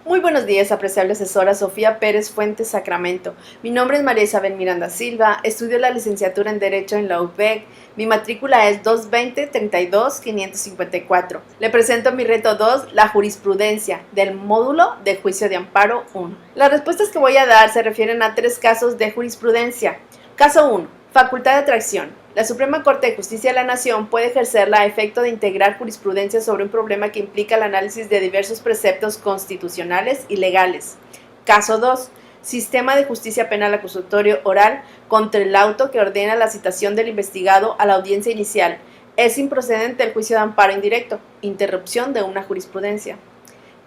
Muy buenos días, apreciable asesora Sofía Pérez Fuentes Sacramento. Mi nombre es María Isabel Miranda Silva, estudio la licenciatura en Derecho en la UPEC. Mi matrícula es 220-32-554. Le presento mi reto 2, la jurisprudencia, del módulo de juicio de amparo 1. Las respuestas que voy a dar se refieren a 3 casos de jurisprudencia. Caso 1. Facultad de atracción. La Suprema Corte de Justicia de la Nación puede ejercerla a efecto de integrar jurisprudencia sobre un problema que implica el análisis de diversos preceptos constitucionales y legales. Caso 2. Sistema de justicia penal acusatorio oral contra el auto que ordena la citación del investigado a la audiencia inicial. Es improcedente el juicio de amparo indirecto. Interrupción de una jurisprudencia.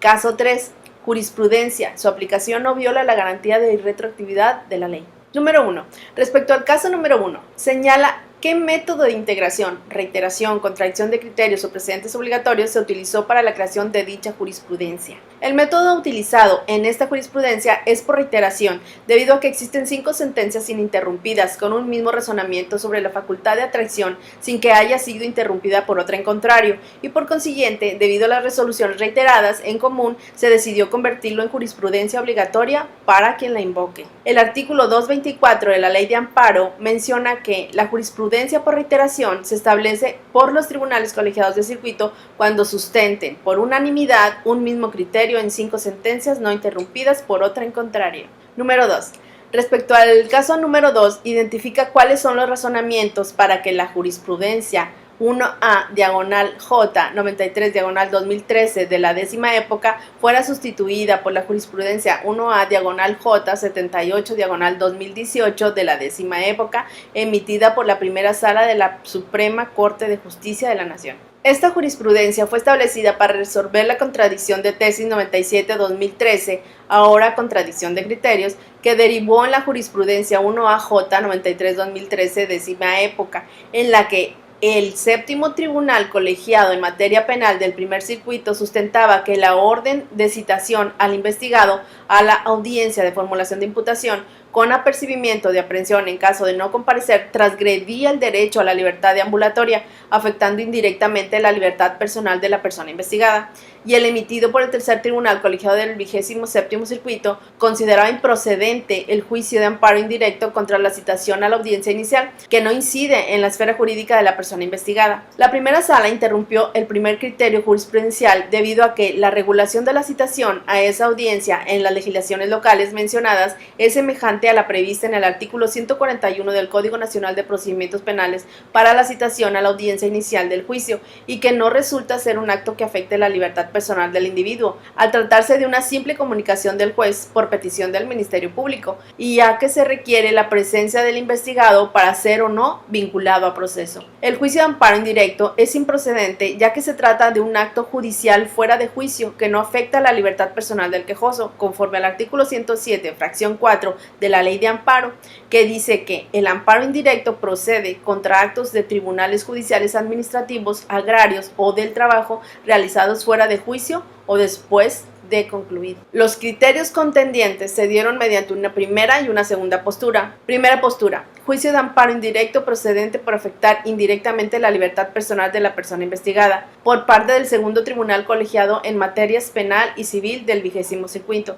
Caso 3. Jurisprudencia. Su aplicación no viola la garantía de irretroactividad de la ley. Número 1. Respecto al caso número 1, señala qué método de integración, reiteración, contradicción de criterios o precedentes obligatorios se utilizó para la creación de dicha jurisprudencia. El método utilizado en esta jurisprudencia es por reiteración, debido a que existen 5 sentencias ininterrumpidas con un mismo razonamiento sobre la facultad de atracción sin que haya sido interrumpida por otra en contrario, y por consiguiente, debido a las resoluciones reiteradas en común, se decidió convertirlo en jurisprudencia obligatoria para quien la invoque. El artículo 224 de la Ley de Amparo menciona que la jurisprudencia por reiteración se establece por los tribunales colegiados de circuito cuando sustenten por unanimidad un mismo criterio en 5 sentencias no interrumpidas por otra en contrario. Número 2. Respecto al caso número 2, identifica cuáles son los razonamientos para que la jurisprudencia 1A/J93/2013 de la décima época fuera sustituida por la jurisprudencia 1A/J78/2018 de la décima época, emitida por la primera sala de la Suprema Corte de Justicia de la Nación. Esta jurisprudencia fue establecida para resolver la contradicción de tesis 97/2013, ahora contradicción de criterios, que derivó en la jurisprudencia 1AJ93/2013 décima época, en la que el séptimo tribunal colegiado en materia penal del primer circuito sustentaba que la orden de citación al investigado a la audiencia de formulación de imputación con apercibimiento de aprehensión en caso de no comparecer transgredía el derecho a la libertad deambulatoria, afectando indirectamente la libertad personal de la persona investigada, y el emitido por el tercer tribunal colegiado del 27º circuito consideraba improcedente el juicio de amparo indirecto contra la citación a la audiencia inicial, que no incide en la esfera jurídica de la persona investigada. La primera sala interrumpió el primer criterio jurisprudencial debido a que la regulación de la citación a esa audiencia en las legislaciones locales mencionadas es semejante a la prevista en el artículo 141 del Código Nacional de Procedimientos Penales para la citación a la audiencia inicial del juicio, y que no resulta ser un acto que afecte la libertad personal del individuo, al tratarse de una simple comunicación del juez por petición del Ministerio Público, y ya que se requiere la presencia del investigado para ser o no vinculado a proceso. El juicio de amparo indirecto es improcedente ya que se trata de un acto judicial fuera de juicio que no afecta la libertad personal del quejoso, conforme al artículo 107, fracción 4 de la Ley de Amparo, que dice que el amparo indirecto procede contra actos de tribunales judiciales administrativos, agrarios o del trabajo realizados fuera de juicio o después de concluido. Los criterios contendientes se dieron mediante una primera y una segunda postura. Primera postura: juicio de amparo indirecto procedente por afectar indirectamente la libertad personal de la persona investigada, por parte del segundo tribunal colegiado en materias penal y civil del 20º circuito.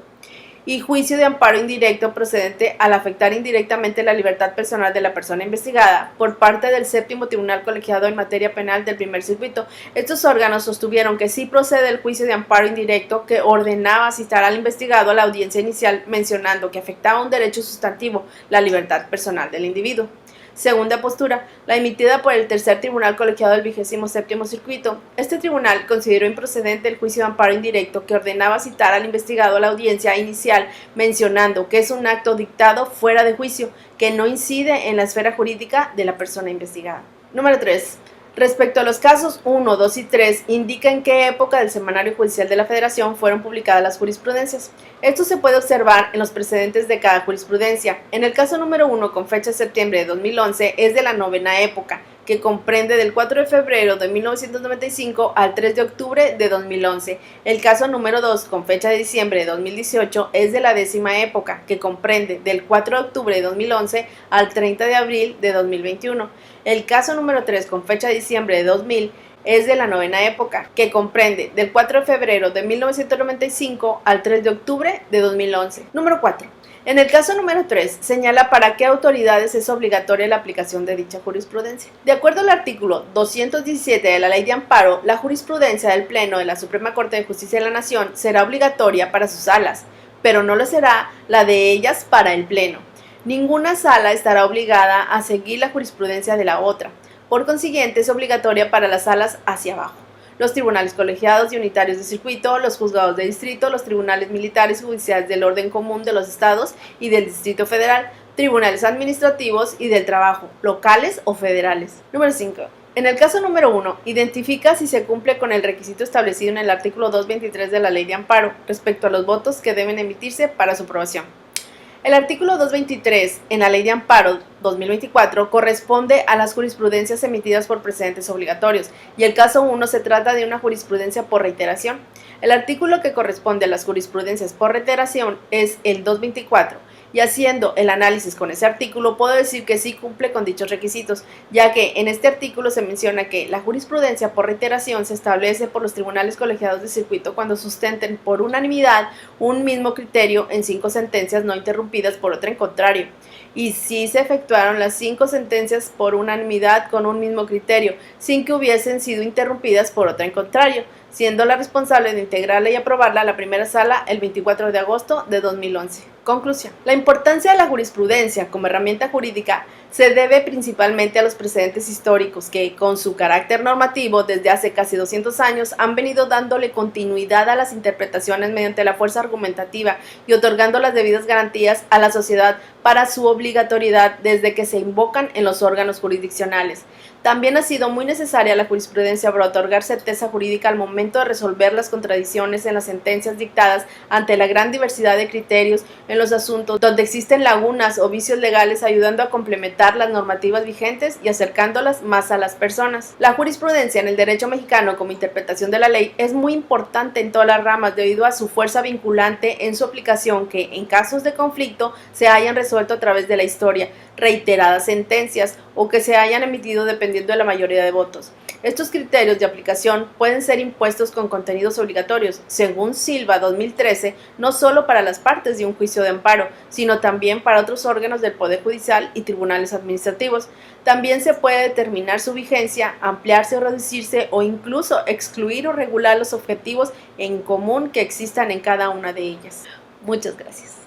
Y juicio de amparo indirecto procedente al afectar indirectamente la libertad personal de la persona investigada por parte del séptimo tribunal colegiado en materia penal del primer circuito. Estos órganos sostuvieron que sí procede el juicio de amparo indirecto que ordenaba citar al investigado a la audiencia inicial, mencionando que afectaba un derecho sustantivo, la libertad personal del individuo. Segunda postura, la emitida por el tercer tribunal colegiado del 27º circuito. Este tribunal consideró improcedente el juicio de amparo indirecto que ordenaba citar al investigado a la audiencia inicial, mencionando que es un acto dictado fuera de juicio, que no incide en la esfera jurídica de la persona investigada. Número 3. Respecto a los casos 1, 2 y 3, indica en qué época del Semanario Judicial de la Federación fueron publicadas las jurisprudencias. Esto se puede observar en los precedentes de cada jurisprudencia. En el caso número 1, con fecha de septiembre de 2011, es de la novena época, que comprende del 4 de febrero de 1995 al 3 de octubre de 2011. El caso número 2, con fecha de diciembre de 2018, es de la décima época, que comprende del 4 de octubre de 2011 al 30 de abril de 2021. El caso número 3, con fecha de diciembre de 2000, es de la novena época, que comprende del 4 de febrero de 1995 al 3 de octubre de 2011. Número 4. En el caso número 3, señala para qué autoridades es obligatoria la aplicación de dicha jurisprudencia. De acuerdo al artículo 217 de la Ley de Amparo, la jurisprudencia del Pleno de la Suprema Corte de Justicia de la Nación será obligatoria para sus salas, pero no lo será la de ellas para el Pleno. Ninguna sala estará obligada a seguir la jurisprudencia de la otra. Por consiguiente, es obligatoria para las salas hacia abajo: los tribunales colegiados y unitarios de circuito, los juzgados de distrito, los tribunales militares y judiciales del orden común de los estados y del Distrito Federal, tribunales administrativos y del trabajo, locales o federales. Número 5. En el caso número 1, identifica si se cumple con el requisito establecido en el artículo 223 de la Ley de Amparo respecto a los votos que deben emitirse para su aprobación. El artículo 223 en la Ley de Amparo 2024 corresponde a las jurisprudencias emitidas por precedentes obligatorios, y el caso 1 se trata de una jurisprudencia por reiteración. El artículo que corresponde a las jurisprudencias por reiteración es el 224, y haciendo el análisis con ese artículo puedo decir que sí cumple con dichos requisitos, ya que en este artículo se menciona que la jurisprudencia por reiteración se establece por los tribunales colegiados de circuito cuando sustenten por unanimidad un mismo criterio en 5 sentencias no interrumpidas por otra en contrario. Y si se efectuaron las 5 sentencias por unanimidad con un mismo criterio, sin que hubiesen sido interrumpidas por otra en contrario, siendo la responsable de integrarla y aprobarla la primera sala el 24 de agosto de 2011. Conclusión. La importancia de la jurisprudencia como herramienta jurídica se debe principalmente a los precedentes históricos que, con su carácter normativo desde hace casi 200 años, han venido dándole continuidad a las interpretaciones mediante la fuerza argumentativa y otorgando las debidas garantías a la sociedad para su obligatoriedad desde que se invocan en los órganos jurisdiccionales. También ha sido muy necesaria la jurisprudencia para otorgar certeza jurídica al momento de resolver las contradicciones en las sentencias dictadas ante la gran diversidad de criterios en los asuntos donde existen lagunas o vicios legales, ayudando a complementar las normativas vigentes y acercándolas más a las personas. La jurisprudencia en el derecho mexicano como interpretación de la ley es muy importante en todas las ramas debido a su fuerza vinculante en su aplicación, que en casos de conflicto se hayan resuelto a través de la historia, reiteradas sentencias o que se hayan emitido dependiendo de la mayoría de votos. Estos criterios de aplicación pueden ser impuestos con contenidos obligatorios, según Silva 2013, no solo para las partes de un juicio de amparo, sino también para otros órganos del Poder Judicial y tribunales administrativos. También se puede determinar su vigencia, ampliarse o reducirse, o incluso excluir o regular los objetivos en común que existan en cada una de ellas. Muchas gracias.